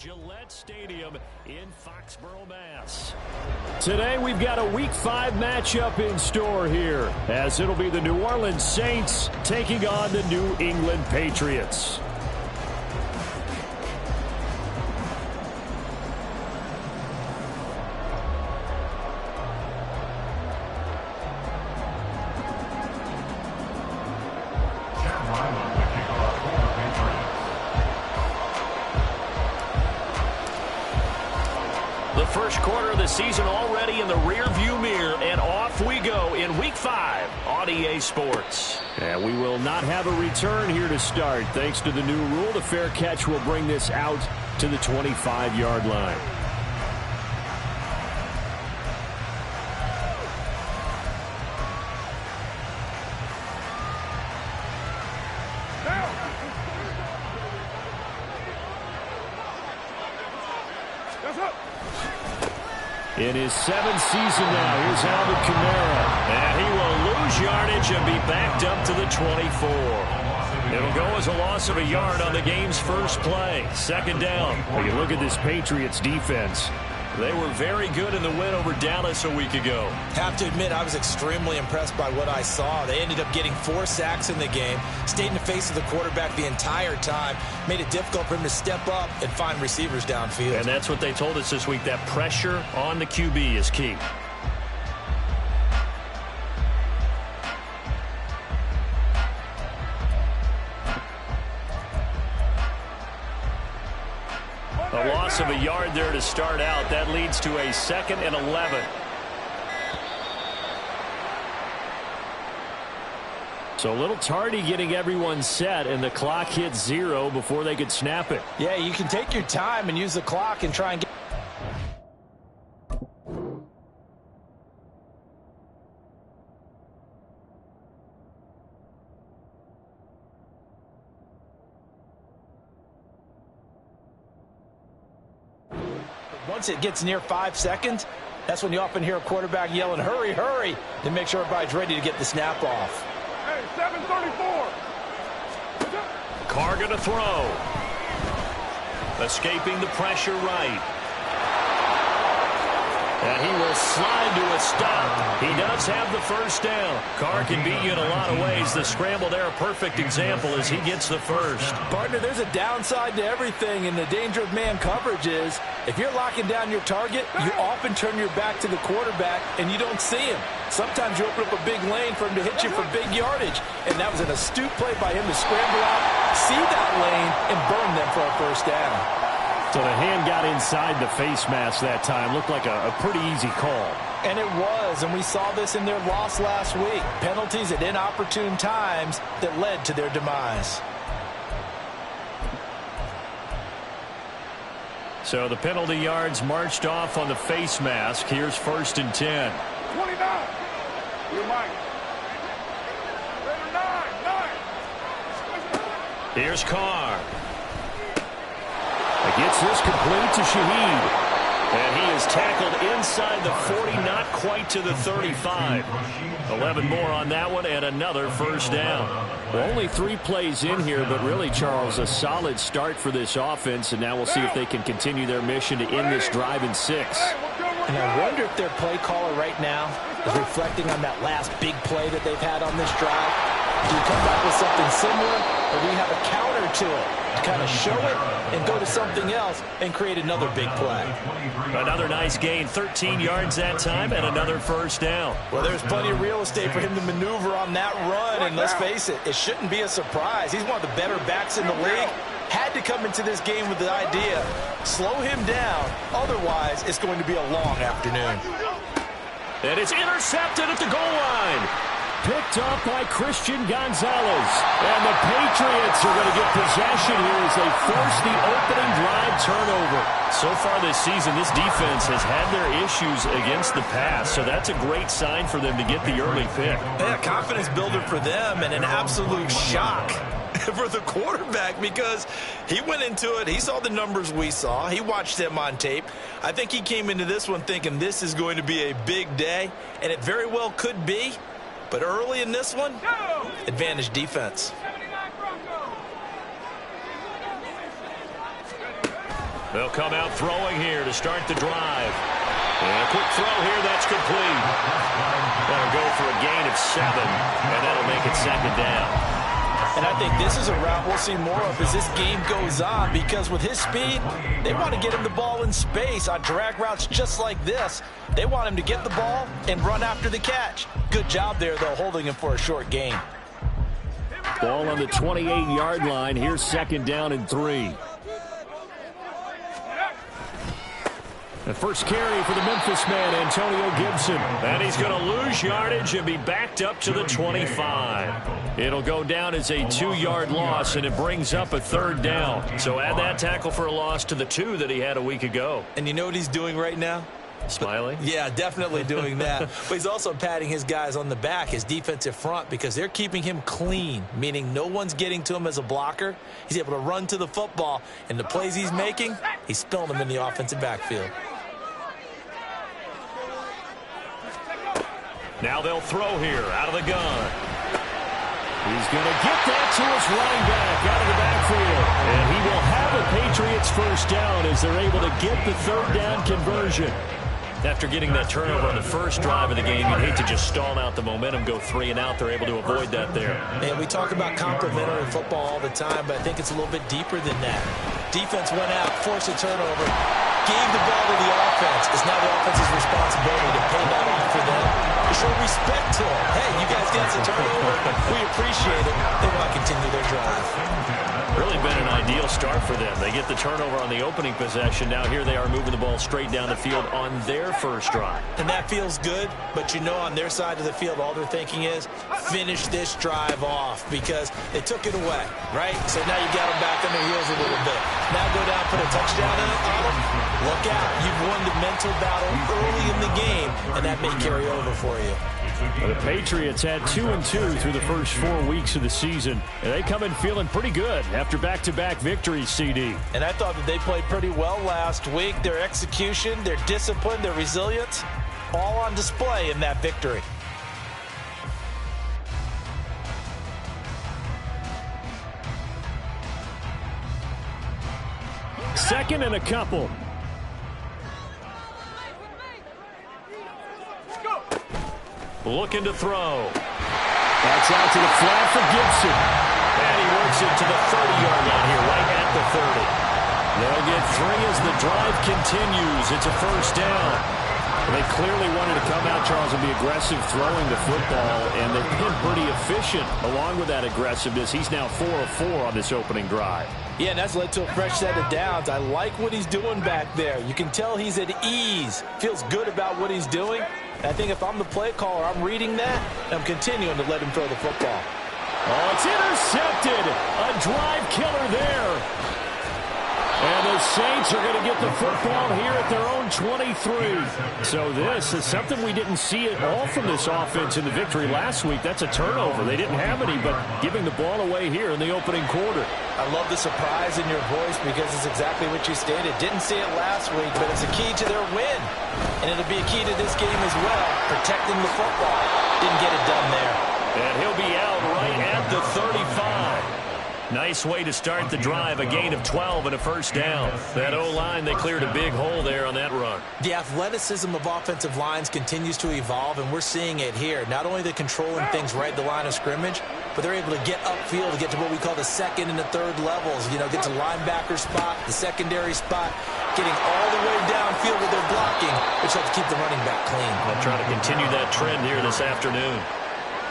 Gillette Stadium in Foxborough, Mass. Today we've got a Week 5 matchup in store here, as it'll be the New Orleans Saints taking on the New England Patriots. The first quarter of the season already in the rearview mirror, and off we go in Week 5 on EA Sports. And we will not have a return here to start. Thanks to the new rule, the fair catch will bring this out to the 25-yard line. In his 7th season now, here's Alvin Kamara. And he will lose yardage and be backed up to the 24. It'll go as a loss of a yard on the game's first play. Second down. When you look at this Patriots defense, they were very good in the win over Dallas a week ago. Have to admit, I was extremely impressed by what I saw. They ended up getting 4 sacks in the game, stayed in the face of the quarterback the entire time, made it difficult for him to step up and find receivers downfield. And that's what they told us this week, that pressure on the QB is key. A loss of a yard there to start out. That leads to a 2nd and 11. So a little tardy getting everyone set, and the clock hit 0 before they could snap it. Yeah, you can take your time and use the clock and try and get... Once it gets near 5 seconds, that's when you often hear a quarterback yelling, hurry, hurry, to make sure everybody's ready to get the snap off. Hey, 7:34. Carr going to throw. Escaping the pressure right. And he will slide to a stop. He does have the first down. Carr can beat you in a lot of ways. The scramble there, a perfect example as he gets the first. Partner, there's a downside to everything, and the danger of man coverage is if you're locking down your target, you often turn your back to the quarterback and you don't see him. Sometimes you open up a big lane for him to hit you for big yardage, and that was an astute play by him to scramble out, see that lane, and burn them for a first down. So the hand got inside the face mask that time. Looked like a pretty easy call. And it was, and we saw this in their loss last week. Penalties at inopportune times that led to their demise. So the penalty yards marched off on the face mask. Here's 1st and 10. 29. You're Mike. 9. Here's Carr. Gets this complete to Shaheed. And he is tackled inside the 40, not quite to the 35. 11 more on that one, and another first down. Well, only 3 plays in here, but really, Charles, a solid start for this offense, and now we'll see if they can continue their mission to end this drive in 6. And I wonder if their play caller right now is reflecting on that last big play that they've had on this drive. Do you come back with something similar, or do you have a counter to it to kind of show it and go to something else and create another big play? Another nice gain, 13 yards that time, and another first down. Well, there's plenty of real estate for him to maneuver on that run, and let's face it, it shouldn't be a surprise. He's one of the better backs in the league. Had to come into this game with the idea, slow him down, otherwise it's going to be a long afternoon. And it's intercepted at the goal line. Picked up by Christian Gonzalez. And the Patriots are going to get possession here as they force the opening drive turnover. So far this season, this defense has had their issues against the pass, so that's a great sign for them to get the early pick. Yeah, confidence builder for them and an absolute shock for the quarterback because he went into it. He saw the numbers we saw. He watched them on tape. I think he came into this one thinking this is going to be a big day, and it very well could be. But early in this one, advantage defense. They'll come out throwing here to start the drive. And a quick throw here, that's complete. That'll go for a gain of 7, and that'll make it 2nd down. And I think this is a route we'll see more of as this game goes on, because with his speed, they want to get him the ball in space on drag routes just like this. They want him to get the ball and run after the catch. Good job there, though, holding him for a short gain. Ball on the 28-yard line. Here's 2nd down and 3. The first carry for the Memphis man, Antonio Gibson. And he's going to lose yardage and be backed up to the 25. It'll go down as a 2-yard loss, and it brings up a 3rd down. So add that tackle for a loss to the 2 that he had a week ago. And you know what he's doing right now? Smiling? Yeah, definitely doing that. But he's also patting his guys on the back, his defensive front, because they're keeping him clean, meaning no one's getting to him as a blocker. He's able to run to the football, and the plays he's making, he's spilling them in the offensive backfield. Now they'll throw here out of the gun. He's going to get that to his running back out of the backfield. And he will have a Patriots first down as they're able to get the 3rd down conversion. After getting that turnover on the first drive of the game, you'd hate to just stall out the momentum, go 3 and out. They're able to avoid that there. Man, we talk about complementary football all the time, but I think it's a little bit deeper than that. Defense went out, forced a turnover, gave the ball to the offense. It's now the offense's responsibility to pay that off for them, to show respect to them. Hey, you guys got the turnover. We appreciate it. They want to continue their drive. Really been an ideal start for them. They get the turnover on the opening possession. Now here they are moving the ball straight down the field on their first drive. And that feels good, but you know on their side of the field, all they're thinking is finish this drive off, because they took it away, right? So now you got them back on their heels a little bit. Now go down, put a touchdown on them. Look out. You've won the mental battle early in the game, and that may carry over for you. The Patriots had 2-2 through the first 4 weeks of the season, and they come in feeling pretty good after back-to-back victories, CD. And I thought that they played pretty well last week. Their execution, their discipline, their resilience, all on display in that victory. Second and a couple. Looking to throw. That's out to the flat for Gibson. And he works it to the 30-yard line here, right at the 30. They'll get 3 as the drive continues. It's a first down. They clearly wanted to come out, Charles, and be aggressive throwing the football, and they've been pretty efficient along with that aggressiveness. He's now 4 of 4 on this opening drive. Yeah, and that's led to a fresh set of downs. I like what he's doing back there. You can tell he's at ease, feels good about what he's doing. I think if I'm the play caller, I'm reading that, and I'm continuing to let him throw the football. Oh, it's intercepted. A drive killer there. And the Saints are going to get the football here at their own 23. So this is something we didn't see at all from this offense in the victory last week. That's a turnover. They didn't have any, but giving the ball away here in the opening quarter. I love the surprise in your voice, because it's exactly what you stated. Didn't see it last week, but it's a key to their win. And it'll be a key to this game as well, protecting the football. Didn't get it done there. And he'll be out right at the 35. Nice way to start the drive, a gain of 12 and a first down. That O-line, they cleared a big hole there on that run. The athleticism of offensive lines continues to evolve, and we're seeing it here. Not only the controlling things right at the line of scrimmage, but they're able to get upfield to get to what we call the second and the third levels. You know, get to linebacker spot, the secondary spot, getting all the way downfield with their blocking, which helps keep the running back clean. They'll try to continue that trend here this afternoon.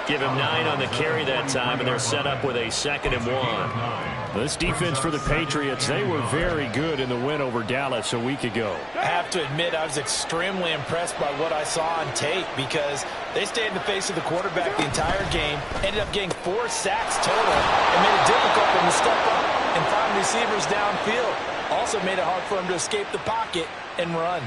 Give him 9 on the carry that time, and they're set up with a 2nd and 1. This defense for the Patriots, they were very good in the win over Dallas a week ago. I have to admit, I was extremely impressed by what I saw on tape, because they stayed in the face of the quarterback the entire game, ended up getting 4 sacks total, and made it difficult for him to step up and find receivers downfield. Also made it hard for him to escape the pocket and run.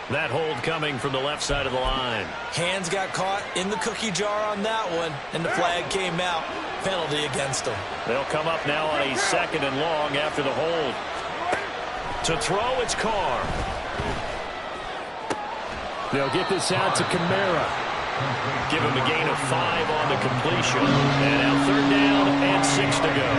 That hold coming from the left side of the line. Hands got caught in the cookie jar on that one, and the flag came out. Penalty against them. They'll come up now on a 2nd and long after the hold. To throw, it's Carr. They'll get this out to Kamara. Give him a gain of 5 on the completion. And now 3rd down and 6 to go.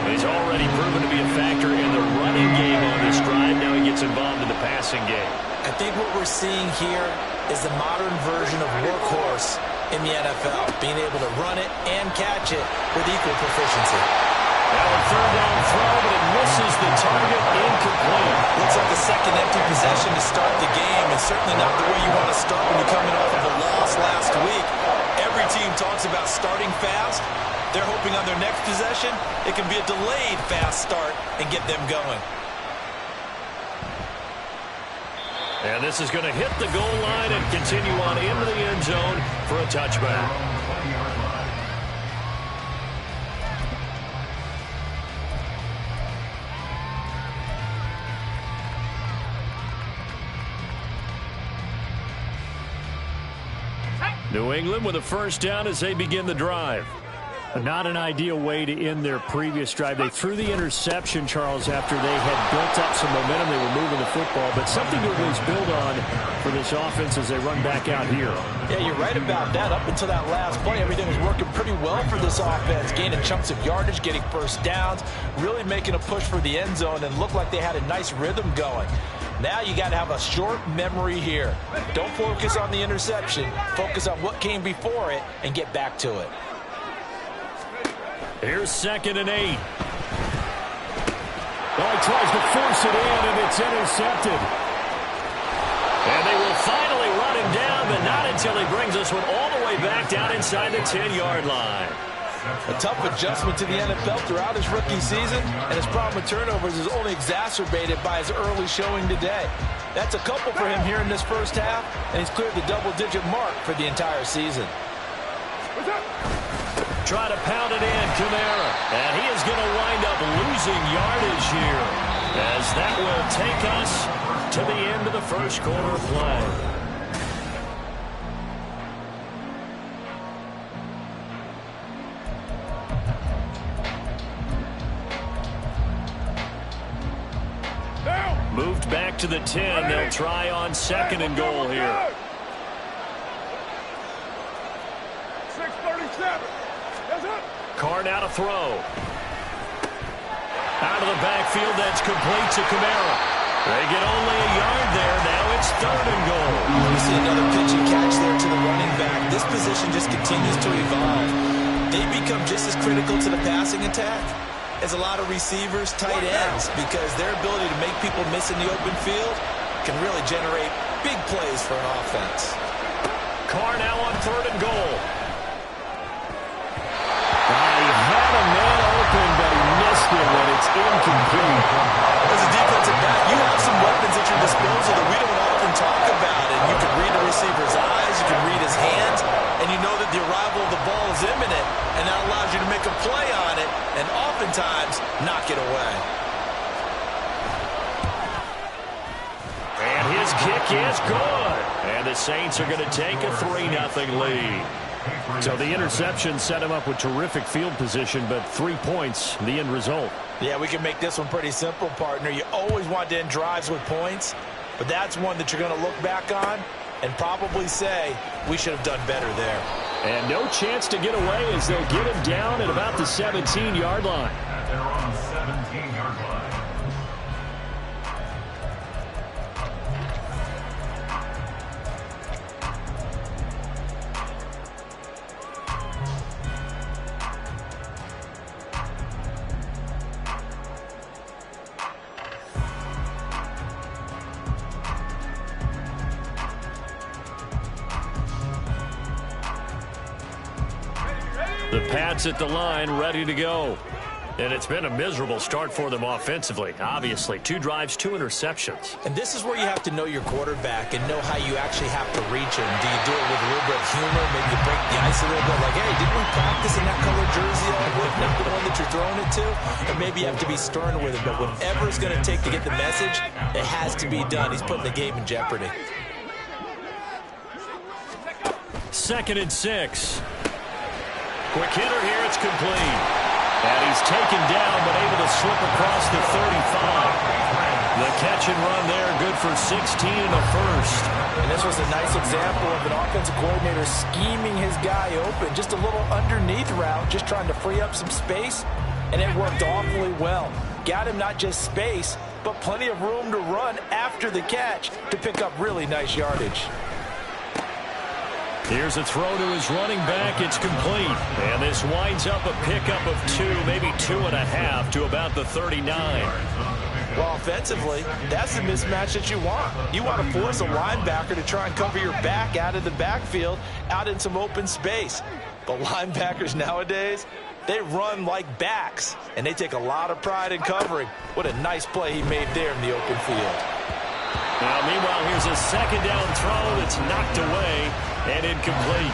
He's already proven to be a factor in the running game on this drive. Now he gets involved in the passing game. I think what we're seeing here is the modern version of workhorse in the NFL, being able to run it and catch it with equal proficiency. Now a 3rd down throw, but it misses the target, incomplete. Looks like the second empty possession to start the game, and certainly not the way you want to start when you're coming off of a loss last week. Every team talks about starting fast. They're hoping on their next possession, it can be a delayed fast start and get them going. And this is going to hit the goal line and continue on into the end zone for a touchback. New England with a 1st down as they begin the drive. Not an ideal way to end their previous drive. They threw the interception, Charles, after they had built up some momentum. They were moving the football, but something to at least build on for this offense as they run back out here. Yeah, you're right about that. Up until that last play, everything was working pretty well for this offense, gaining chunks of yardage, getting 1st downs, really making a push for the end zone, and looked like they had a nice rhythm going. Now you got to have a short memory here. Don't focus on the interception. Focus on what came before it and get back to it. Here's 2nd and 8. Well, he tries to force it in, and it's intercepted. And they will finally run him down, but not until he brings this one all the way back down inside the 10-yard line. A tough adjustment to the NFL throughout his rookie season, and his problem with turnovers is only exacerbated by his early showing today. That's a couple for him here in this 1st half, and he's cleared the double-digit mark for the entire season. Try to pound it in, Kamara. And he is going to wind up losing yardage here, as that will take us to the end of the 1st quarter play. Moved back to the 10. They'll try on 2nd and goal here. 6:37. Carr now to throw. Out of the backfield, that's complete to Kamara. They get only a yard there. Now it's 3rd and goal. You see another pitch and catch there to the running back. This position just continues to evolve. They become just as critical to the passing attack as a lot of receivers, tight ends, because their ability to make people miss in the open field can really generate big plays for an offense. Carr now on 3rd and goal. He had a man open, but he missed him, and it's incomplete. As a defensive back, you have some weapons at your disposal that we don't often talk about. And you can read a receiver's eyes, you can read his hands, and you know that the arrival of the ball is imminent, and that allows you to make a play on it, and oftentimes knock it away. And his kick is good. And the Saints are going to take a 3-0 lead. So the interception set him up with terrific field position, but 3 points, the end result. Yeah, we can make this one pretty simple, partner. You always want to end drives with points, but that's one that you're going to look back on and probably say, we should have done better there. And no chance to get away as they'll get him down at about the 17-yard line. They're on 17-yard line. The Pats at the line, ready to go. And it's been a miserable start for them offensively. Obviously, 2 drives, 2 interceptions. And this is where you have to know your quarterback and know how you actually have to reach him. Do you do it with a little bit of humor, maybe you break the ice a little bit, like, hey, didn't we practice in that colored jersey all week, not the one that you're throwing it to? Or maybe you have to be stern with him, but whatever it's going to take to get the message, it has to be done. He's putting the game in jeopardy. 2nd and 6. Quick hitter here, it's complete. And he's taken down, but able to slip across the 35. The catch and run there, good for 16 and a first. And this was a nice example of an offensive coordinator scheming his guy open. Just a little underneath route, just trying to free up some space, and it worked awfully well. Got him not just space, but plenty of room to run after the catch to pick up really nice yardage. Here's a throw to his running back. It's complete. And this winds up a pickup of 2, maybe 2.5 to about the 39. Well, offensively, that's the mismatch that you want. You want to force a linebacker to try and cover your back out of the backfield, out in some open space. But linebackers nowadays, they run like backs, and they take a lot of pride in covering. What a nice play he made there in the open field. Now, meanwhile, here's a second down throw that's knocked away and incomplete.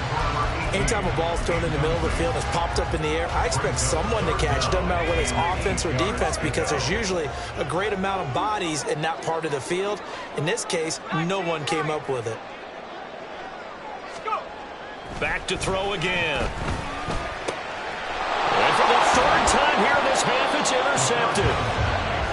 Anytime a ball's thrown in the middle of the field and it's popped up in the air, I expect someone to catch. Doesn't matter whether it's offense or defense, because there's usually a great amount of bodies in that part of the field. In this case, no one came up with it. Back to throw again. And for the third time here in this half, it's intercepted.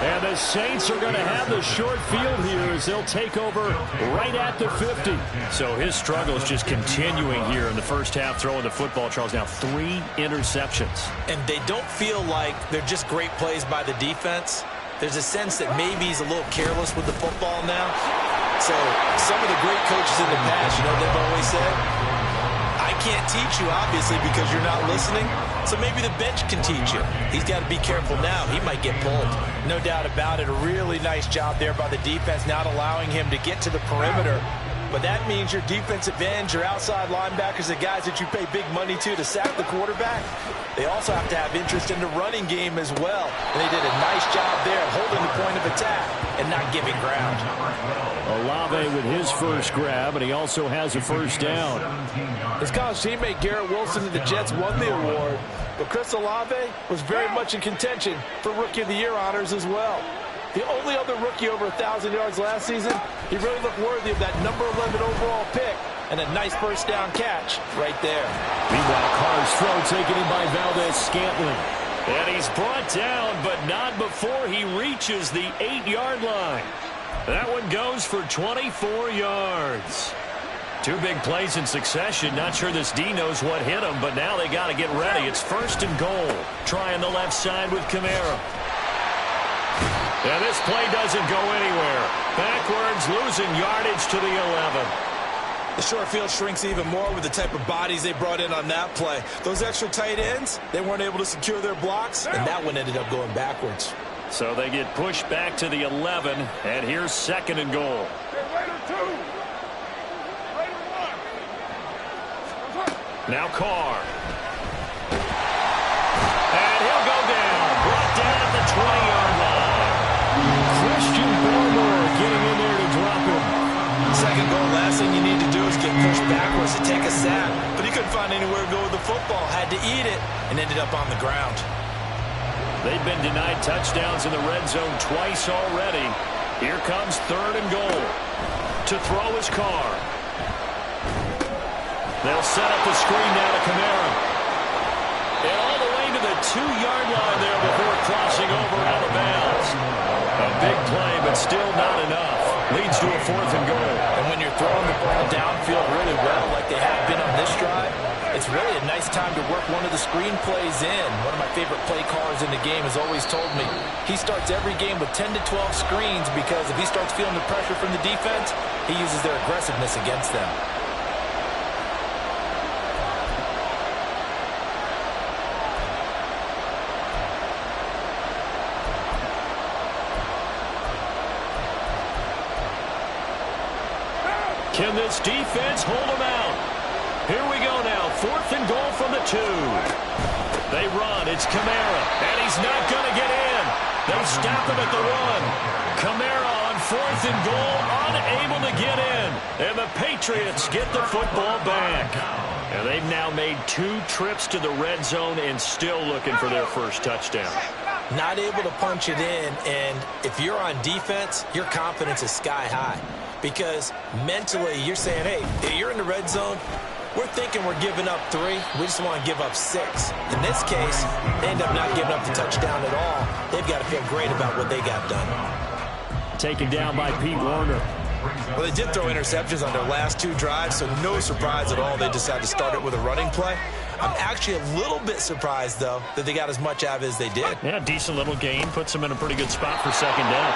And the Saints are going to have the short field here as they'll take over right at the 50. So his struggle is just continuing here in the first half, throwing the football. Charles, now 3 interceptions. And they don't feel like they're just great plays by the defense. There's a sense that maybe he's a little careless with the football now. So some of the great coaches in the past, you know, they've always said, I can't teach you, obviously, because you're not listening. So maybe the bench can teach you. He's got to be careful now. He might get pulled. No doubt about it. A really nice job there by the defense, not allowing him to get to the perimeter. But that means your defensive ends, your outside linebackers, the guys that you pay big money to sack the quarterback, they also have to have interest in the running game as well. And they did a nice job there holding the point of attack and not giving ground. Olave with his first grab, and he also has a first down. His college teammate Garrett Wilson of the Jets won the award, but Chris Olave was very much in contention for Rookie of the Year honors as well. The only other rookie over 1,000 yards last season, he really looked worthy of that number 11 overall pick, and a nice first down catch right there. Meanwhile, Carr's throw taken in by Valdez-Scantling. And he's brought down, but not before he reaches the 8-yard line. That one goes for 24 yards. 2 big plays in succession. Not sure this D knows what hit him, but now they got to get ready. It's 1st and goal. Trying the left side with Kamara. And this play doesn't go anywhere. Backwards, losing yardage to the 11. The short field shrinks even more with the type of bodies they brought in on that play. Those extra tight ends, they weren't able to secure their blocks, and that one ended up going backwards. So they get pushed back to the 11, and here's 2nd and goal. Now Carr. And he'll go down. Brought down at the 20-yard line. Christian Barmore getting in there to drop him. 2nd goal, last thing you need to do is get pushed backwards to take a sack. But he couldn't find anywhere to go with the football. Had to eat it and ended up on the ground. They've been denied touchdowns in the red zone twice already. Here comes 3rd and goal. To throw his Carr. They'll set up the screen now to Kamara. And all the way to the 2-yard line there before crossing over out of bounds. A big play, but still not enough. Leads to a 4th and goal. And when you're throwing the ball downfield really well, like they have been on this drive, it's really a nice time to work one of the screen plays in. One of my favorite play callers in the game has always told me he starts every game with 10 to 12 screens because if he starts feeling the pressure from the defense, he uses their aggressiveness against them. Can this defense hold them out? Here we go now. 4th and goal from the 2. They run. It's Kamara. And he's not going to get in. They stop him at the 1. Kamara on 4th and goal, unable to get in. And the Patriots get the football back. And they've now made 2 trips to the red zone and still looking for their first touchdown. Not able to punch it in, and if you're on defense, your confidence is sky high. Because mentally, you're saying, hey, if you're in the red zone, we're thinking we're giving up 3. We just want to give up 6. In this case, they end up not giving up the touchdown at all. They've got to feel great about what they got done. taken down by Pete Werner. Well, they did throw interceptions on their last 2 drives, so no surprise at all they decided to start it with a running play. I'm actually a little bit surprised, though, that they got as much out of it as they did. Yeah, decent little gain. Puts them in a pretty good spot for second down.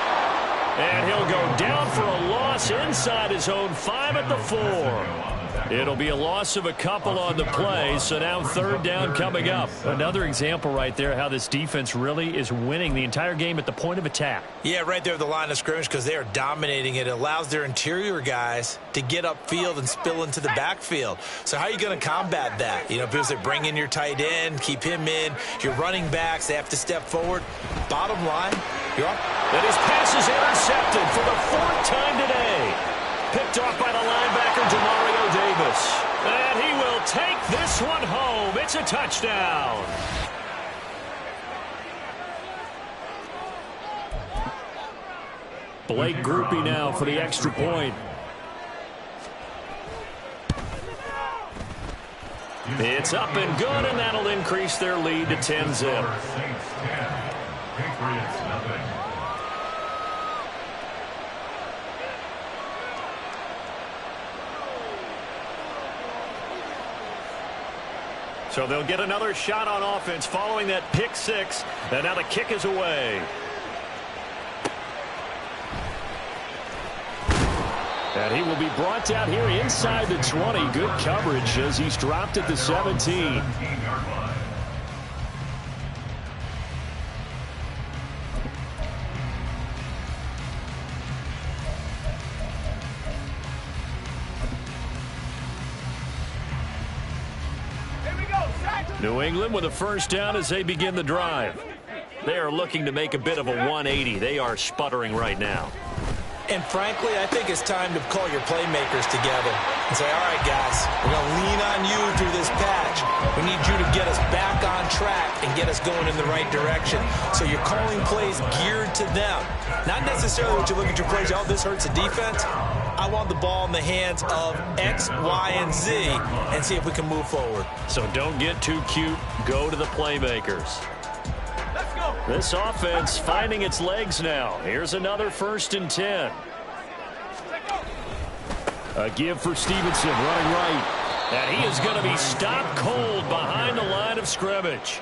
And he'll go down for a loss inside his own 5 at the 4. It'll be a loss of a couple on the play, so now third down coming up. Another example right there how this defense really is winning the entire game at the point of attack. Yeah, right there at the line of scrimmage because they are dominating it. It allows their interior guys to get upfield and spill into the backfield. So how are you going to combat that? You know, people say bring in your tight end, keep him in. Your running backs, they have to step forward. Bottom line, you're up. And his pass is intercepted for the 4th time today. Picked off by the linebacker, Demario Davis. And he will take this one home. It's a touchdown. Blake Groupie now for the extra point. It's up and good, and that'll increase their lead to 10-zip. Patriots nothing. So they'll get another shot on offense following that pick 6. And now the kick is away. And he will be brought down here inside the 20. Good coverage as he's dropped at the 17. New England with a first down as they begin the drive. They are looking to make a bit of a 180. They are sputtering right now. And frankly, I think it's time to call your playmakers together and say, all right, guys, we're going to lean on you through this patch. We need you to get us back on track and get us going in the right direction. So you're calling plays geared to them. Not necessarily what you look at your plays, oh, this hurts the defense. I want the ball in the hands of X, Y, and Z and see if we can move forward. So don't get too cute. Go to the playmakers. This offense finding its legs now. Here's another 1st and 10. A give for Stevenson running right. And he is going to be stopped cold behind the line of scrimmage.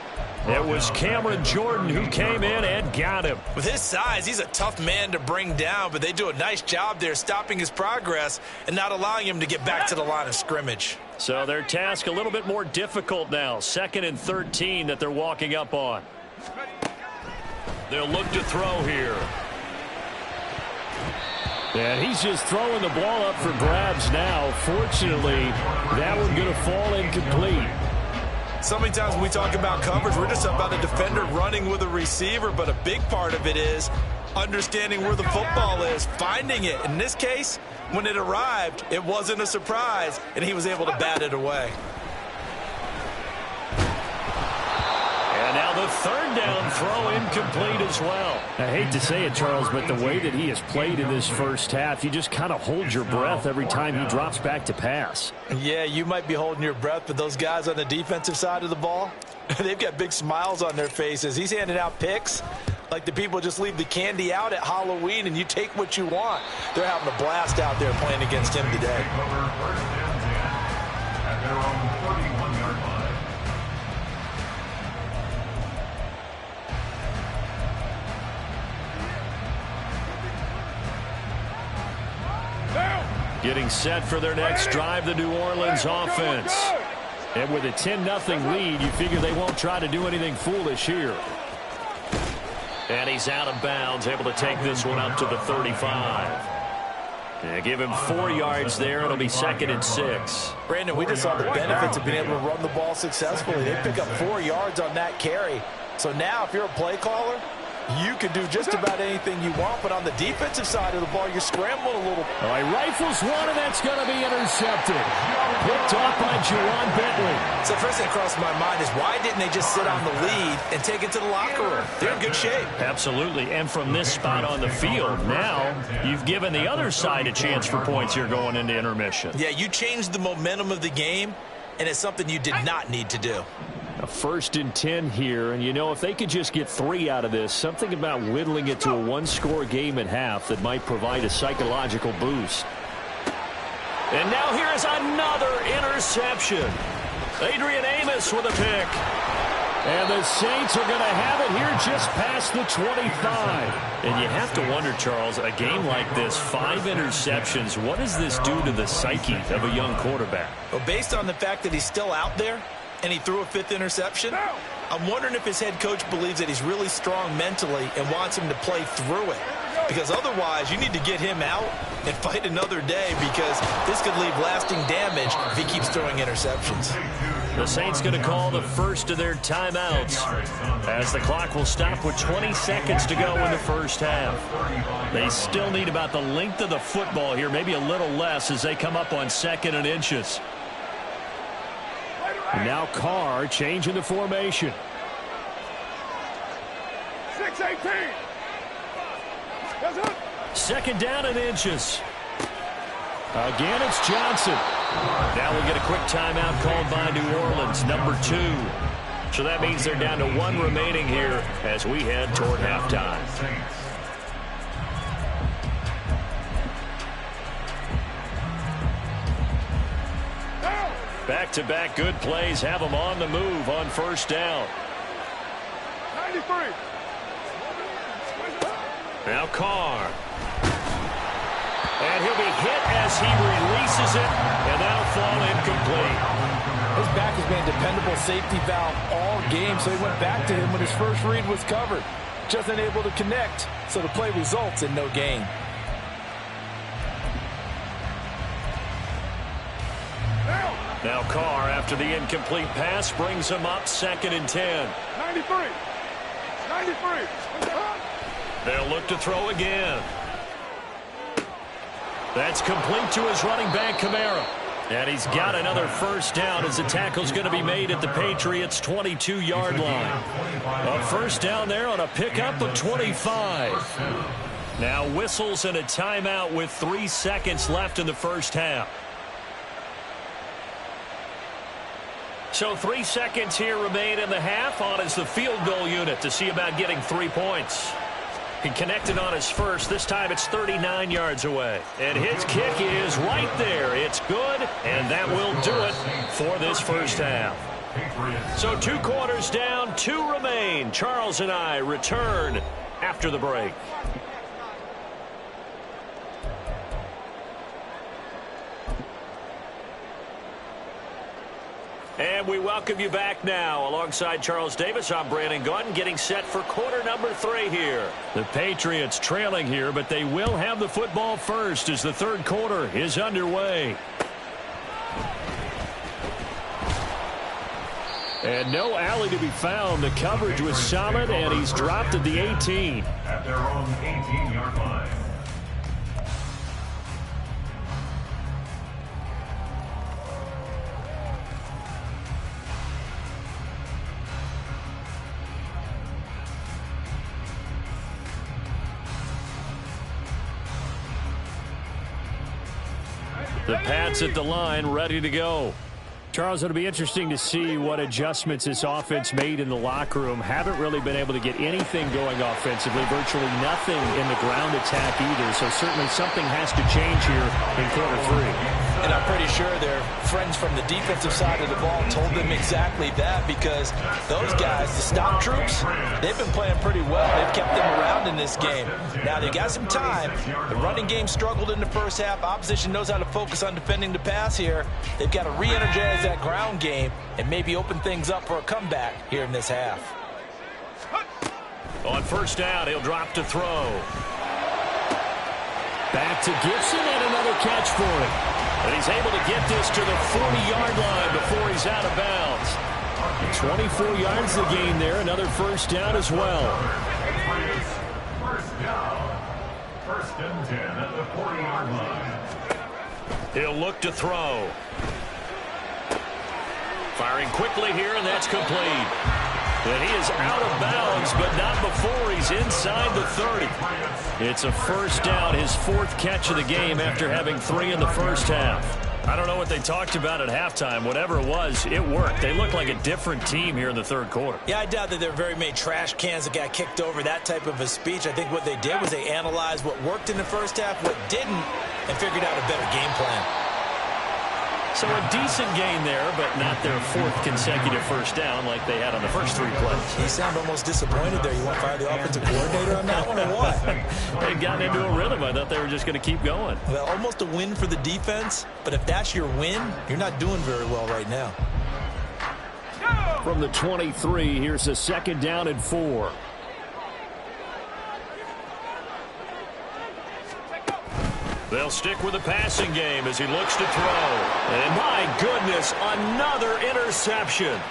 It was Cameron Jordan who came in and got him. With his size, he's a tough man to bring down, but they do a nice job there stopping his progress and not allowing him to get back to the line of scrimmage. So their task a little bit more difficult now. 2nd and 13 that they're walking up on. They'll look to throw here. And he's just throwing the ball up for grabs now. Fortunately, that one going to fall incomplete. So many times when we talk about coverage, we're just about a defender running with a receiver, but a big part of it is understanding where the football is, finding it. In this case, when it arrived, it wasn't a surprise, and he was able to bat it away. And now the 3rd down throw incomplete as well. I hate to say it, Charles, but the way that he has played in this first half, you just kind of hold your breath every time he drops back to pass. Yeah, you might be holding your breath, but those guys on the defensive side of the ball, they've got big smiles on their faces. He's handing out picks like the people just leave the candy out at Halloween and you take what you want. They're having a blast out there playing against him today. At their own 31-yard line. Getting set for their next drive, the New Orleans offense. And with a 10-0 lead, you figure they won't try to do anything foolish here. And he's out of bounds, able to take this one up to the 35. And give him 4 yards there. It'll be 2nd and 6. Brandon, we just saw the benefits of being able to run the ball successfully. They pick up 4 yards on that carry. So now if you're a play caller, you can do just about anything you want, but on the defensive side of the ball, you're scrambling a little. All right, rifles one, and that's going to be intercepted. Picked off by Juwan Bentley. So first thing that crossed my mind is why didn't they just sit on the lead and take it to the locker room? They're in good shape. Absolutely, and from this spot on the field, now you've given the other side a chance for points here going into intermission. Yeah, you changed the momentum of the game, and it's something you did not need to do. A 1st and 10 here, and you know, if they could just get 3 out of this, something about whittling it to a 1-score game at half that might provide a psychological boost. And now here's another interception. Adrian Amos with a pick. And the Saints are going to have it here just past the 25. And you have to wonder, Charles, a game like this, 5 interceptions, what does this do to the psyche of a young quarterback? Well, based on the fact that he's still out there and he threw a 5th interception, I'm wondering if his head coach believes that he's really strong mentally and wants him to play through it. Because otherwise, you need to get him out and fight another day, because this could leave lasting damage if he keeps throwing interceptions. The Saints going to call the first of their timeouts as the clock will stop with 20 seconds to go in the first half. They still need about the length of the football here, maybe a little less, as they come up on 2nd and inches. Now Carr changing the formation. 6-18. 2nd down and inches. Again, it's Johnson. Now we'll get a quick timeout called by New Orleans, number 2. So that means they're down to 1 remaining here as we head toward halftime. Back-to-back good plays have them on the move on 1st down. 93. Now Carr. And he'll be hit as he releases it, and that'll fall incomplete. His back has been a dependable safety valve all game, so he went back to him when his first read was covered. Just unable to connect, so the play results in no gain. Now Carr, after the incomplete pass, brings him up 2nd and 10. 93. 93. They'll look to throw again. That's complete to his running back, Kamara. And he's got another 1st down as the tackle's going to be made at the Patriots' 22-yard line. A 1st down there on a pickup of 25. Now whistles and a timeout with 3 seconds left in the first half. So 3 seconds here remain in the half. On is the field goal unit to see about getting 3 points. He connected on his first. This time it's 39 yards away. And his kick is right there. It's good, and that will do it for this first half. So 2 quarters down, 2 remain. Charles and I return after the break. And we welcome you back now. Alongside Charles Davis, I'm Brandon Gaudin, getting set for quarter number 3 here. The Patriots trailing here, but they will have the football first as the 3rd quarter is underway. And no alley to be found. The coverage was solid, and he's dropped at the 18. At their own 18-yard line. The Pats at the line, ready to go. Charles, it'll be interesting to see what adjustments this offense made in the locker room. Haven't really been able to get anything going offensively, virtually nothing in the ground attack either. So certainly something has to change here in quarter 3. And I'm pretty sure their friends from the defensive side of the ball told them exactly that, because those guys, the stock troops, they've been playing pretty well. They've kept them around in this game. Now, they've got some time. The running game struggled in the first half. Opposition knows how to focus on defending the pass here. They've got to re-energize that ground game and maybe open things up for a comeback here in this half. On 1st down, he'll drop to throw. Back to Gibson and another catch for him. And he's able to get this to the 40-yard line before he's out of bounds. 24 yards the gain there. Another 1st down as well. 1st down. 1st and 10 at the 40-yard line. He'll look to throw. Firing quickly here, and that's complete. And he is out of bounds, but not before he's inside the 30. It's a 1st down, his 4th catch of the game after having 3 in the first half. I don't know what they talked about at halftime. Whatever it was, it worked. They looked like a different team here in the third quarter. Yeah, I doubt that there were very many trash cans that got kicked over, that type of a speech. I think what they did was they analyzed what worked in the first half, what didn't, and figured out a better game plan. So a decent gain there, but not their fourth consecutive first down like they had on the first three plays. You sound almost disappointed there. You want to fire the offensive coordinator on that one or what? They'd gotten into a rhythm. I thought they were just going to keep going. Well, almost a win for the defense, but if that's your win, you're not doing very well right now. From the 23, here's a second down and 4. They'll stick with the passing game as he looks to throw. And my goodness, another interception.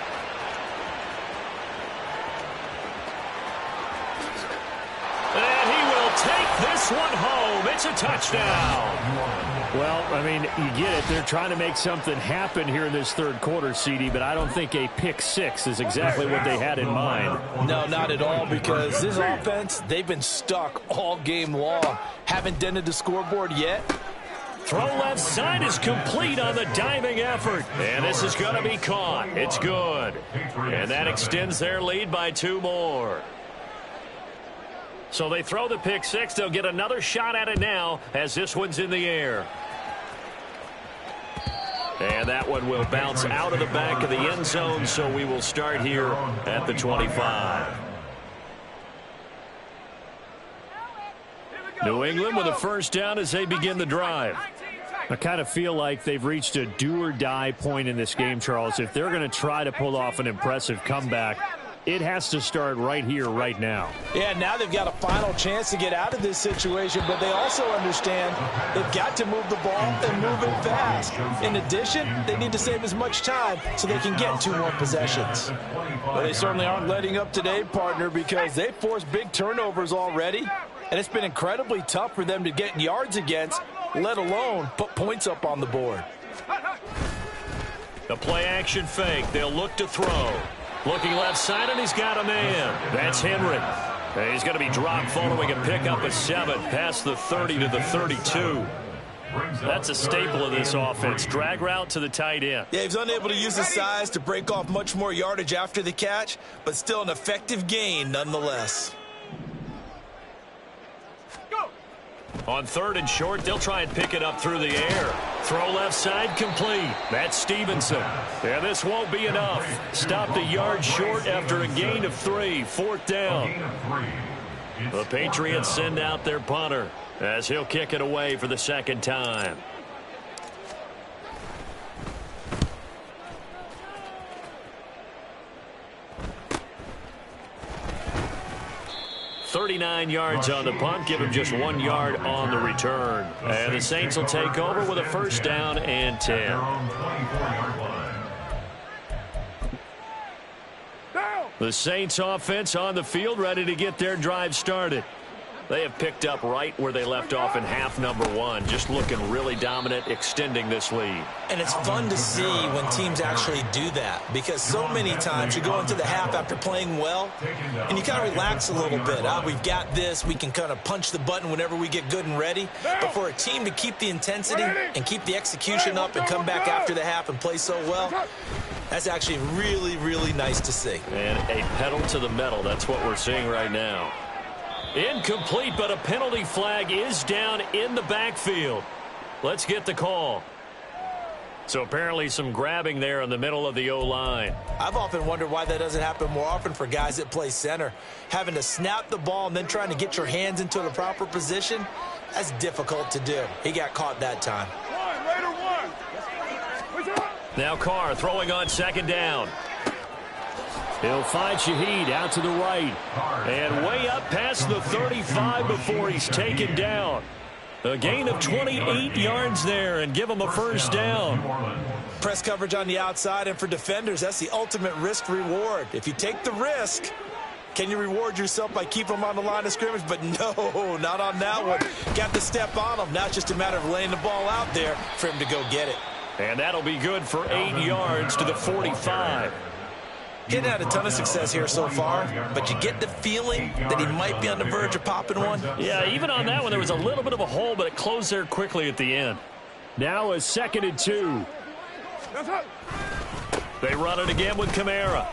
And he will take this one home. It's a touchdown. Well, I mean, you get it. They're trying to make something happen here in this third quarter, CD, but I don't think a pick six is exactly what they had in mind. No, not at all, because this offense, they've been stuck all game long. Haven't dented the scoreboard yet. Throw left side is complete on the diving effort. And this is going to be caught. It's good. And that extends their lead by 2 more. So they throw the pick six. They'll get another shot at it now as this one's in the air. And that one will bounce out of the back of the end zone, so we will start here at the 25. New England with a first down as they begin the drive. I kind of feel like they've reached a do-or-die point in this game, Charles. If they're going to try to pull off an impressive comeback, it has to start right here, right now. Yeah, now they've got a final chance to get out of this situation, but they also understand they've got to move the ball and move it fast. In addition, they need to save as much time so they can get 2 more possessions. Well, they certainly aren't letting up today, partner, because they've forced big turnovers already, and it's been incredibly tough for them to get yards against, let alone put points up on the board. The play-action fake. They'll look to throw. Looking left side, and he's got a man. That's Henry. And he's going to be dropped following a pickup of 7 past the 30 to the 32. That's a staple of this offense. Drag route to the tight end. Yeah, he's unable to use his size to break off much more yardage after the catch, but still an effective gain nonetheless. On 3rd and short, they'll try and pick it up through the air. Throw left side complete. That's Stevenson. And this won't be enough. Stopped a yard short after a gain of 3. 4th down. The Patriots send out their punter as he'll kick it away for the second time. .39 yards on the punt, give him just 1 yard on the return. And the Saints will take over with a first down and 10. The Saints offense on the field, ready to get their drive started. They have picked up right where they left off in half number 1, just looking really dominant, extending this lead. And it's fun to see when teams actually do that, because so many times you go into the half after playing well, and you kind of relax a little bit. We've got this. We can kind of punch the button whenever we get good and ready. But for a team to keep the intensity and keep the execution up and come back after the half and play so well, that's actually really, really nice to see. And a pedal to the metal. That's what we're seeing right now. Incomplete, but a penalty flag is down in the backfield. Let's get the call. So apparently some grabbing there in the middle of the O-line. I've often wondered why that doesn't happen more often for guys that play center. Having to snap the ball and then trying to get your hands into the proper position, that's difficult to do. He got caught that time. Now Carr throwing on 2nd down. He'll find Shaheed out to the right. And way up past the 35 before he's taken down. A gain of 28 yards there and give him a first down. Press coverage on the outside, and for defenders, that's the ultimate risk reward. If you take the risk, can you reward yourself by keeping them on the line of scrimmage? But no, not on that one. Got to step on them. Now it's just a matter of laying the ball out there for him to go get it. And that'll be good for 8 yards to the 45. He hadn't had a ton of success here so far, but you get the feeling that he might be on the verge of popping one. Yeah, even on that one, there was a little bit of a hole, but it closed there quickly at the end. Now a 2nd and 2. They run it again with Kamara.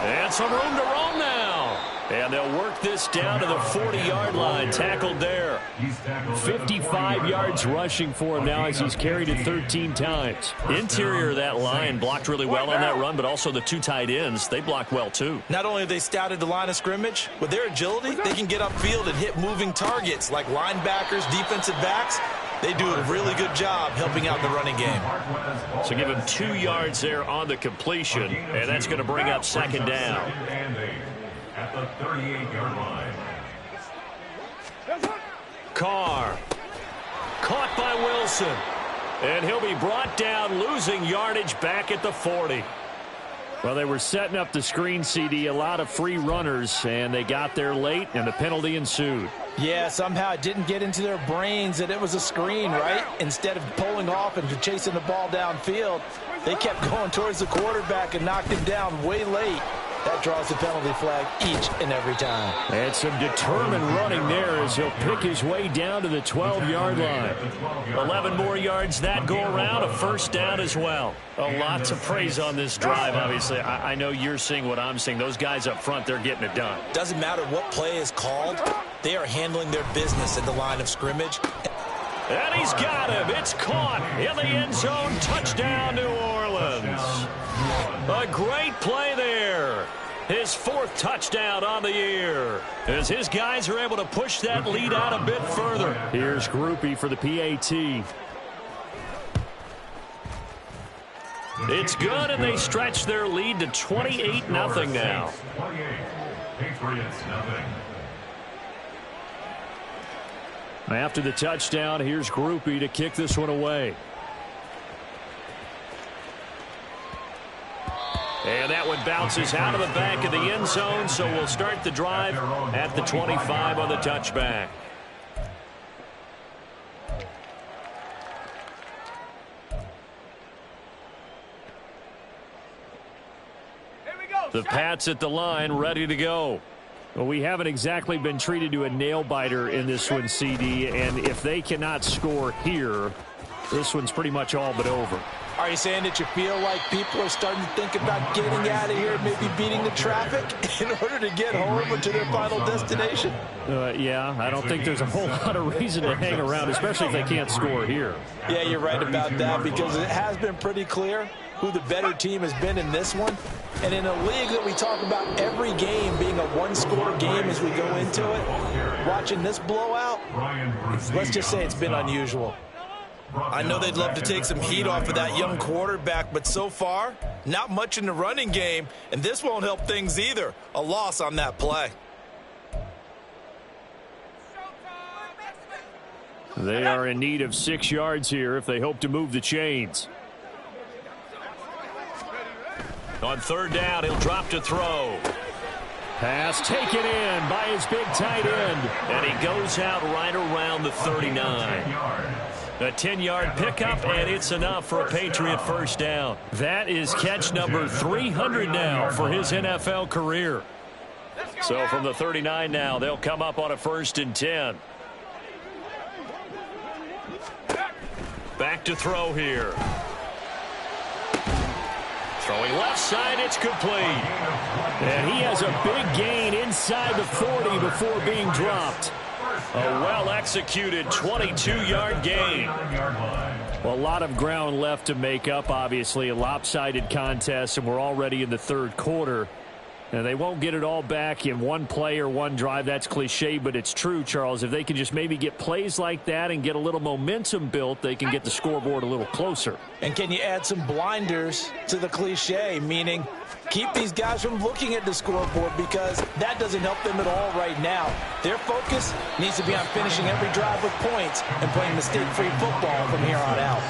And some room to roam now. And they'll work this down to the 40-yard line. Tackled there. 55 yards rushing for him now as he's carried it 13 times. Interior of that line blocked really well on that run, but also the 2 tight ends, they blocked well too. Not only have they scouted the line of scrimmage, with their agility, they can get upfield and hit moving targets like linebackers, defensive backs. They do a really good job helping out the running game. So give him 2 yards there on the completion, and that's going to bring up 2nd down. At the 38-yard line. Carr. Caught by Wilson. And he'll be brought down, losing yardage back at the 40. Well, they were setting up the screen, CD, a lot of free runners, and they got there late, and the penalty ensued. Yeah, somehow it didn't get into their brains that it was a screen, right? Instead of pulling off and chasing the ball downfield, they kept going towards the quarterback and knocked him down way late. That draws the penalty flag each and every time. And some determined running there as he'll pick his way down to the 12-yard line. 11 more yards that go around, a 1st down as well. A lot to praise on this drive, obviously. I know you're seeing what I'm seeing. Those guys up front, they're getting it done. Doesn't matter what play is called. They are handling their business at the line of scrimmage. And he's got him. It's caught in the end zone. Touchdown, New Orleans. A great play there. His 4th touchdown on the year as his guys are able to push that lead out a bit further. Here's Groupie for the PAT. It's good, and they stretch their lead to 28-0 now. 28. Patriots, nothing. After the touchdown, here's Groupie to kick this one away. And that one bounces out of the back of the end zone, so we'll start the drive at the 25 on the touchback. The Pats at the line, ready to go. Well, we haven't exactly been treated to a nail-biter in this one, CD, and if they cannot score here, this one's pretty much all but over. Are you saying that you feel like people are starting to think about getting out of here, maybe beating the traffic in order to get home or to their final destination? Yeah, I don't think there's a whole lot of reason to hang around, especially if they can't score here. Yeah, you're right about that because it has been pretty clear who the better team has been in this one. And in a league that we talk about every game being a one-score game as we go into it, watching this blowout, let's just say it's been unusual. I know they'd love to take some heat off of that young quarterback, but so far, not much in the running game, and this won't help things either. A loss on that play. They are in need of 6 yards here if they hope to move the chains. On 3rd down, he'll drop to throw. Pass taken in by his big tight end, and he goes out right around the 39. A 10-yard pickup, and it's enough for a Patriot 1st down. That is catch number 300 now for his NFL career. So from the 39 now, they'll come up on a 1st and 10. Back to throw here. Throwing left side, it's complete. And he has a big gain inside the 40 before being dropped. A well-executed 22-yard gain. Well, a lot of ground left to make up, obviously. A lopsided contest, and we're already in the 3rd quarter. And they won't get it all back in one play or one drive. That's cliche, but it's true, Charles. If they can just maybe get plays like that and get a little momentum built, they can get the scoreboard a little closer. And can you add some blinders to the cliche, meaning keep these guys from looking at the scoreboard because that doesn't help them at all right now. Their focus needs to be on finishing every drive with points and playing mistake-free football from here on out.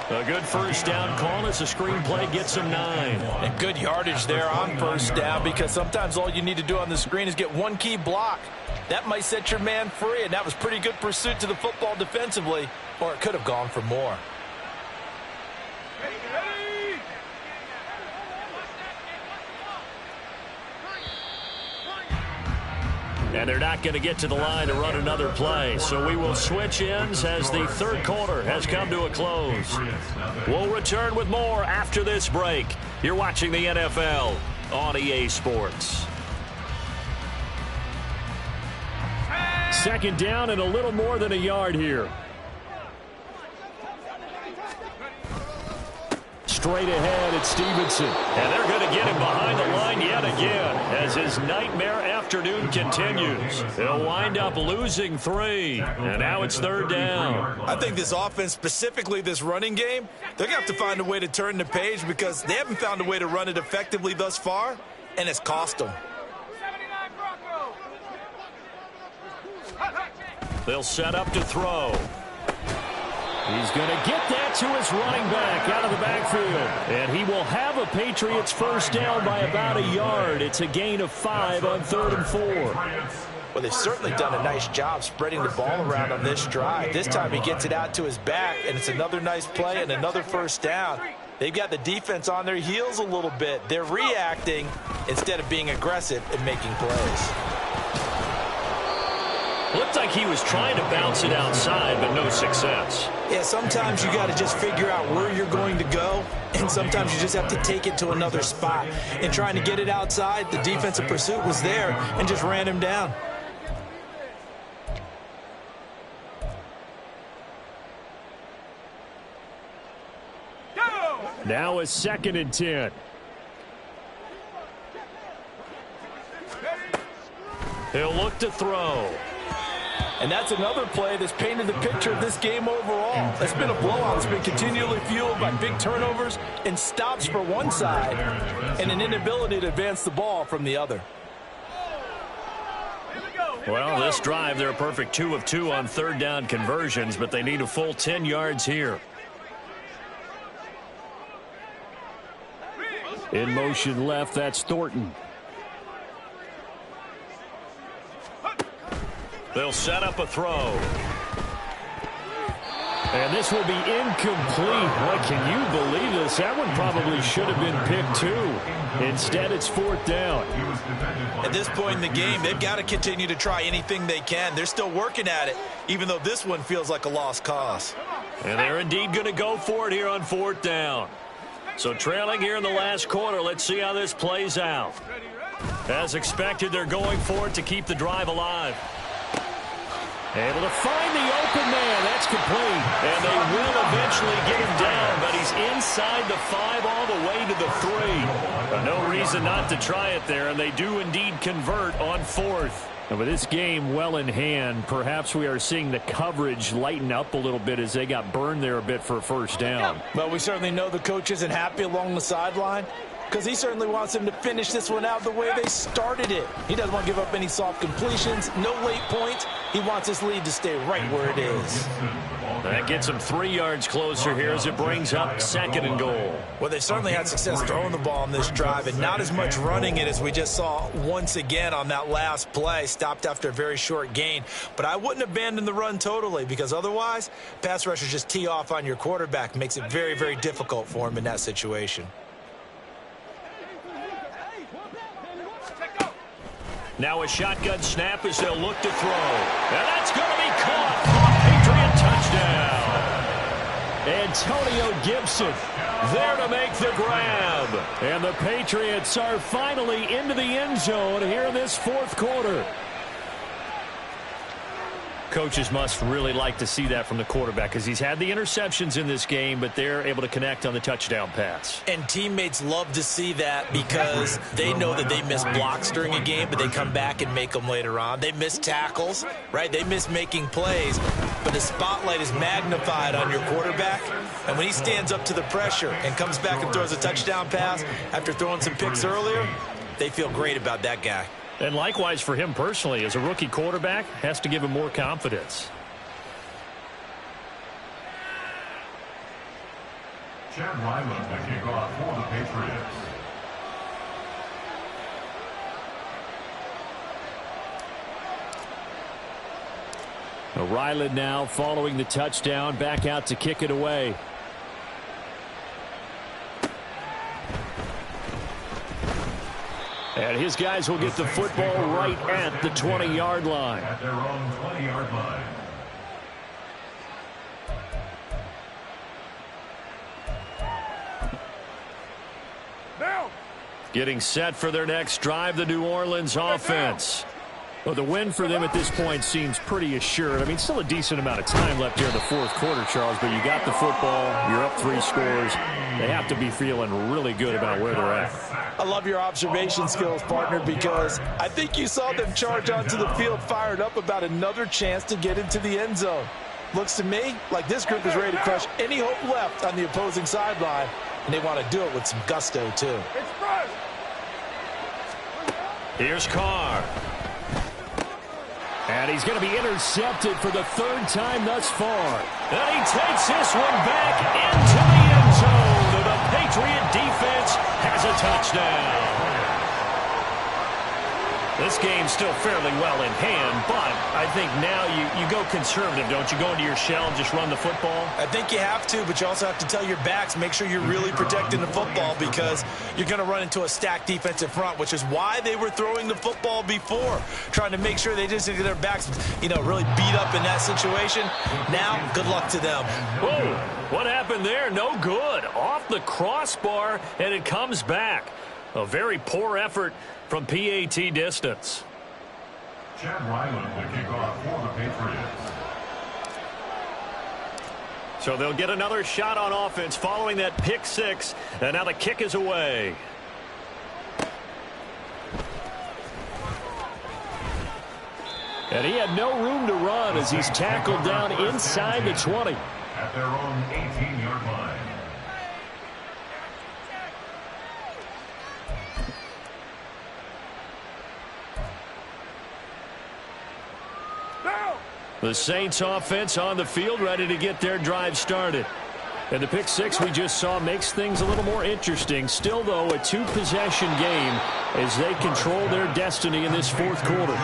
A good 1st down call as the screenplay gets them 9. And good yardage there on 1st down because sometimes all you need to do on the screen is get one key block. That might set your man free, and that was pretty good pursuit to the football defensively, or it could have gone for more. And they're not going to get to the line to run another play. So we will switch ends as the third quarter has come to a close. We'll return with more after this break. You're watching the NFL on EA Sports. Second down and a little more than a yard here. Straight ahead, it's Stevenson. And they're going to get him behind the line yet again as his nightmare afternoon continues. They'll wind up losing 3. And now it's third down. I think this offense, specifically this running game, they're going to have to find a way to turn the page because they haven't found a way to run it effectively thus far, and it's cost them. They'll set up to throw. He's going to get that to his running back out of the backfield. And he will have a Patriots first down by about a yard. It's a gain of 5 on 3rd and 4. Well, they've certainly done a nice job spreading the ball around on this drive. This time he gets it out to his back, and it's another nice play and another first down. They've got the defense on their heels a little bit. They're reacting instead of being aggressive and making plays. Looked like he was trying to bounce it outside, but no success. Yeah, sometimes you got to just figure out where you're going to go, and sometimes you just have to take it to another spot. And trying to get it outside, the defensive pursuit was there and just ran him down. Now a 2nd and 10. He'll look to throw. And that's another play that's painted the picture of this game overall. It's been a blowout. It's been continually fueled by big turnovers and stops for one side and an inability to advance the ball from the other. Well, this drive, they're a perfect 2 of 2 on third down conversions, but they need a full 10 yards here. In motion left, that's Thornton. They'll set up a throw. And this will be incomplete. Boy, can you believe this? That one probably should have been picked too. Instead, it's 4th down. At this point in the game, they've got to continue to try anything they can. They're still working at it, even though this one feels like a lost cause. And they're indeed going to go for it here on 4th down. So trailing here in the last quarter, let's see how this plays out. As expected, they're going for it to keep the drive alive. Able to find the open man. That's complete. And they will eventually get him down, but he's inside the 5 all the way to the 3. No reason not to try it there, and they do indeed convert on 4th. And with this game well in hand, perhaps we are seeing the coverage lighten up a little bit as they got burned there a bit for a first down. Well, we certainly know the coach isn't happy along the sideline because he certainly wants them to finish this one out the way they started it. He doesn't want to give up any soft completions, no late points. He wants his lead to stay right where it is. That gets him 3 yards closer here as it brings up 2nd and goal. Well, they certainly had success throwing the ball on this drive and not as much running it as we just saw once again on that last play. Stopped after a very short gain. But I wouldn't abandon the run totally because otherwise, pass rushers just tee off on your quarterback. Makes it very, very difficult for him in that situation. Now a shotgun snap as they'll look to throw. And that's going to be caught for a Patriot touchdown. Antonio Gibson there to make the grab. And the Patriots are finally into the end zone here in this 4th quarter. Coaches must really like to see that from the quarterback because he's had the interceptions in this game, but they're able to connect on the touchdown pass. And teammates love to see that because they know that they miss blocks during a game, but they come back and make them later on. They miss tackles, right? They miss making plays, but the spotlight is magnified on your quarterback. And when he stands up to the pressure and comes back and throws a touchdown pass after throwing some picks earlier, they feel great about that guy. And likewise for him personally, as a rookie quarterback, has to give him more confidence. Chad Ryland to kick off for the Patriots. Ryland now following the touchdown, back out to kick it away. And his guys will get the football right at the 20-yard line. At their own 20-yard line. Down. Getting set for their next drive, the New Orleans offense. Well, the win for them at this point seems pretty assured. I mean, still a decent amount of time left here in the fourth quarter, Charles, but you got the football, you're up 3 scores. They have to be feeling really good about where they're at. I love your observation skills, partner, because I think you saw them charge onto the field fired up about another chance to get into the end zone. Looks to me like this group is ready to crush any hope left on the opposing sideline, and they want to do it with some gusto, too. Express. Here's Carr. And he's going to be intercepted for the 3rd time thus far. And he takes this one back into the end zone. And the Patriot defense has a touchdown. This game's still fairly well in hand, but I think now you go conservative, don't you? Go into your shell and just run the football? I think you have to, but you also have to tell your backs, make sure you're really protecting the football because you're going to run into a stacked defensive front, which is why they were throwing the football before, trying to make sure they just get their backs, really beat up in that situation. Now, good luck to them. Whoa, what happened there? No good. Off the crossbar, and it comes back. A very poor effort from PAT distance. Chad Ryland, the kickoff for the Patriots. So they'll get another shot on offense following that pick 6, and now the kick is away. And he had no room to run as he's tackled down inside the 20. At their own 18-yard line. The Saints offense on the field ready to get their drive started. And the pick 6 we just saw makes things a little more interesting. Still, though, a 2-possession game as they control their destiny in this fourth quarter.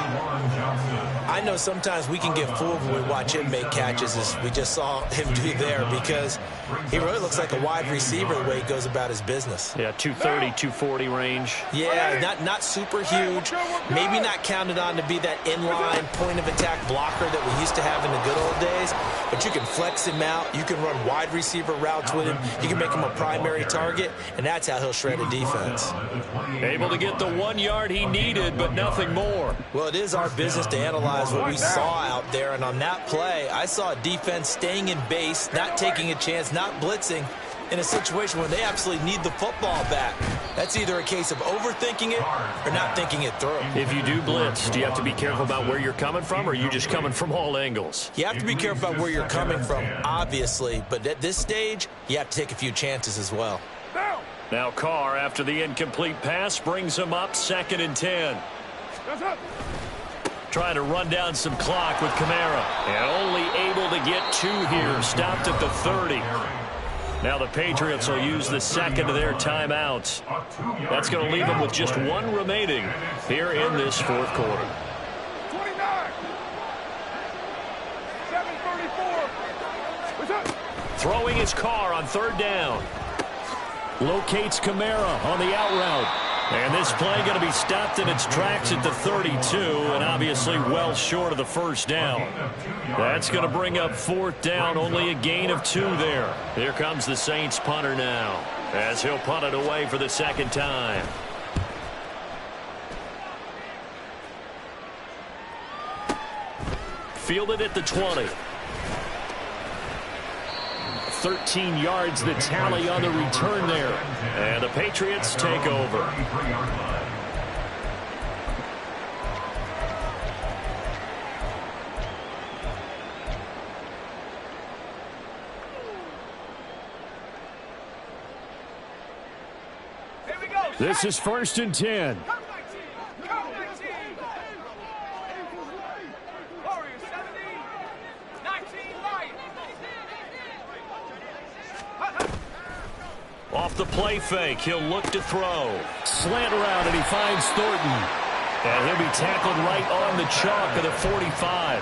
I know sometimes we can get fooled when we watch him make catches, as we just saw him do there, because he really looks like a wide receiver the way he goes about his business. Yeah, 230, 240 range. Yeah, not super huge. Maybe not counted on to be that inline point-of-attack blocker that we used to have in the good old days, but you can flex him out. You can run wide receiver routes with him. You can make him a primary target, and that's how he'll shred a defense. Able to get the 1 yard he needed, but nothing more. Well, it is our business to analyze what we saw out there, and on that play, I saw a defense staying in base, not taking a chance, not blitzing, in a situation where they absolutely need the football back. That's either a case of overthinking it or not thinking it through. If you do blitz, do you have to be careful about where you're coming from, or are you just coming from all angles? You have to be careful about where you're coming from, obviously, but at this stage, you have to take a few chances as well. Now Carr, after the incomplete pass, brings him up 2nd and 10. Trying to run down some clock with Kamara. And only able to get 2 here. Stopped at the 30. Now the Patriots will use the 2nd of their timeouts. That's going to leave them with just 1 remaining here in this fourth quarter. 29. 7:34. Throwing his Carr on 3rd down. Locates Kamara on the out route. And this play going to be stopped in its tracks at the 32, and obviously well short of the first down. That's going to bring up 4th down, only a gain of 2 there. Here comes the Saints punter now, as he'll punt it away for the 2nd time. Fielded at the 20. 13 yards the tally on the return there. And the Patriots take over. This is 1st and 10. Off the play fake, he'll look to throw. Slant around, and he finds Thornton. And he'll be tackled right on the chalk of the 45.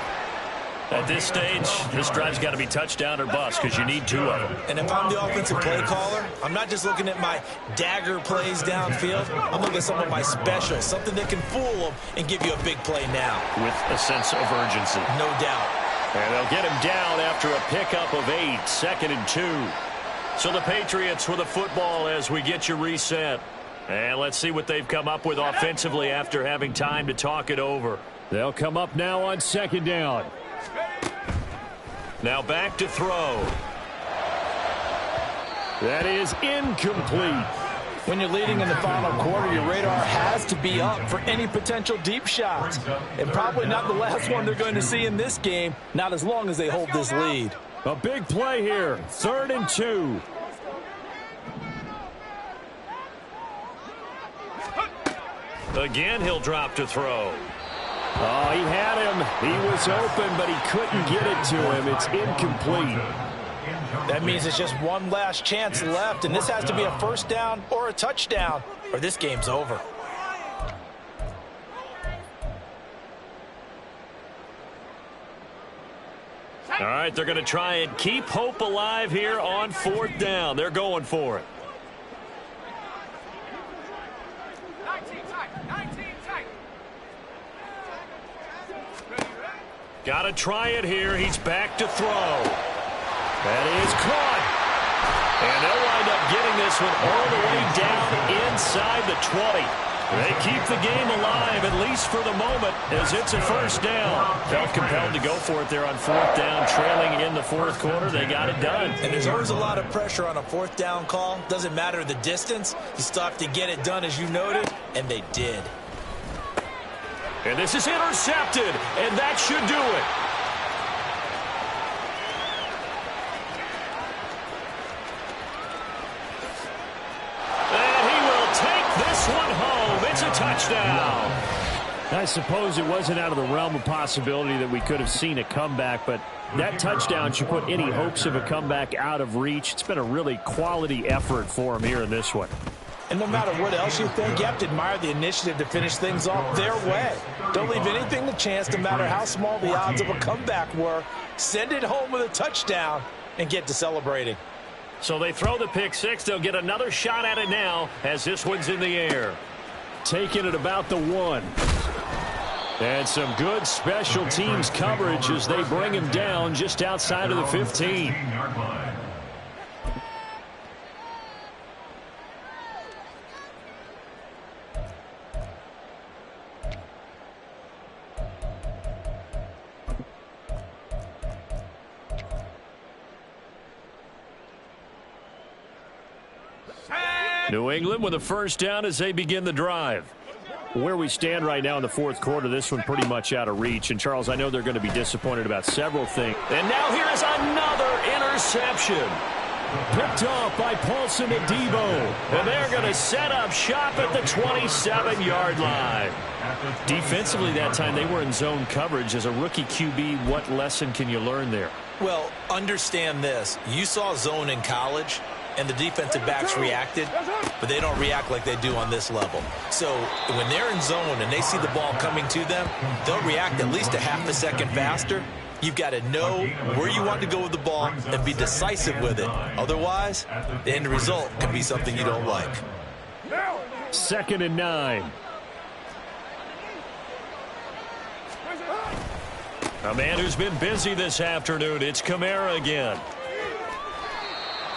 At this stage, this drive's got to be touchdown or bust because you need 2 of them. And if I'm the offensive play caller, I'm not just looking at my dagger plays downfield. I'm looking at some of my specials, something that can fool them and give you a big play now. With a sense of urgency. No doubt. And they'll get him down after a pickup of 8, 2nd and 2. So the Patriots with the football as we get you reset. And let's see what they've come up with offensively after having time to talk it over. They'll come up now on 2nd down. Now back to throw. That is incomplete. When you're leading in the final quarter, your radar has to be up for any potential deep shots. And probably not the last one they're going to see in this game, not as long as they hold this lead. A big play here, 3rd and 2. Again, he'll drop to throw. Oh, he had him. He was open, but he couldn't get it to him. It's incomplete. That means it's just one last chance left, and this has to be a 1st down or a touchdown, or this game's over. All right, they're going to try and keep hope alive here on 4th down. They're going for it. 19 tight. Got to try it here. He's back to throw. That is caught. And they'll wind up getting this one all the way down inside the 20. They keep the game alive, at least for the moment, as it's a 1st down. Felt compelled to go for it there on 4th down, trailing in the 4th quarter. They got it done. And there's always a lot of pressure on a 4th down call. Doesn't matter the distance. You still have to get it done, as you noted, and they did. And this is intercepted, and that should do it. And he will take this one home. It's a touchdown. I suppose it wasn't out of the realm of possibility that we could have seen a comeback, but that touchdown should put any hopes of a comeback out of reach. It's been a really quality effort for him here in this one. And no matter what else you think, you have to admire the initiative to finish things off their way. Don't leave anything to chance, no matter how small the odds of a comeback were. Send it home with a touchdown and get to celebrating. So they throw the pick 6. They'll get another shot at it now as this one's in the air. Taking it about the 1. And some good special teams coverage as they bring him down just outside of the 15. New England with a 1st down as they begin the drive. Where we stand right now in the 4th quarter, this one pretty much out of reach. And, Charles, I know they're going to be disappointed about several things. And now here is another interception. Picked off by Paulson Adebo. And they're going to set up shop at the 27-yard line. Defensively that time, they were in zone coverage. As a rookie QB, what lesson can you learn there? Well, understand this. You saw zone in college, and the defensive backs reacted, but they don't react like they do on this level. So when they're in zone and they see the ball coming to them, they'll react at least a half a second faster. You've got to know where you want to go with the ball and be decisive with it. Otherwise, the end result can be something you don't like. 2nd and 9. A man who's been busy this afternoon. It's Kamara again.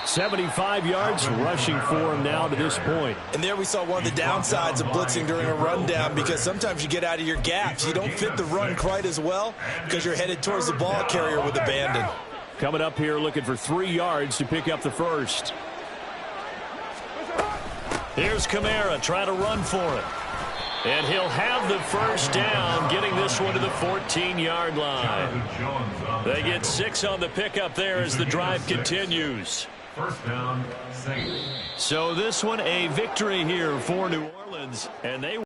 75 yards rushing for him now to this point. And there we saw one of the downsides of blitzing during a rundown, because sometimes you get out of your gaps. You don't fit the run quite as well because you're headed towards the ball carrier with abandon. Coming up here looking for 3 yards to pick up the 1st. Here's Kamara trying to run for it. And he'll have the 1st down, getting this one to the 14-yard line. They get 6 on the pickup there as the drive continues. 1st down, 6. So this one a victory here for New Orleans, and they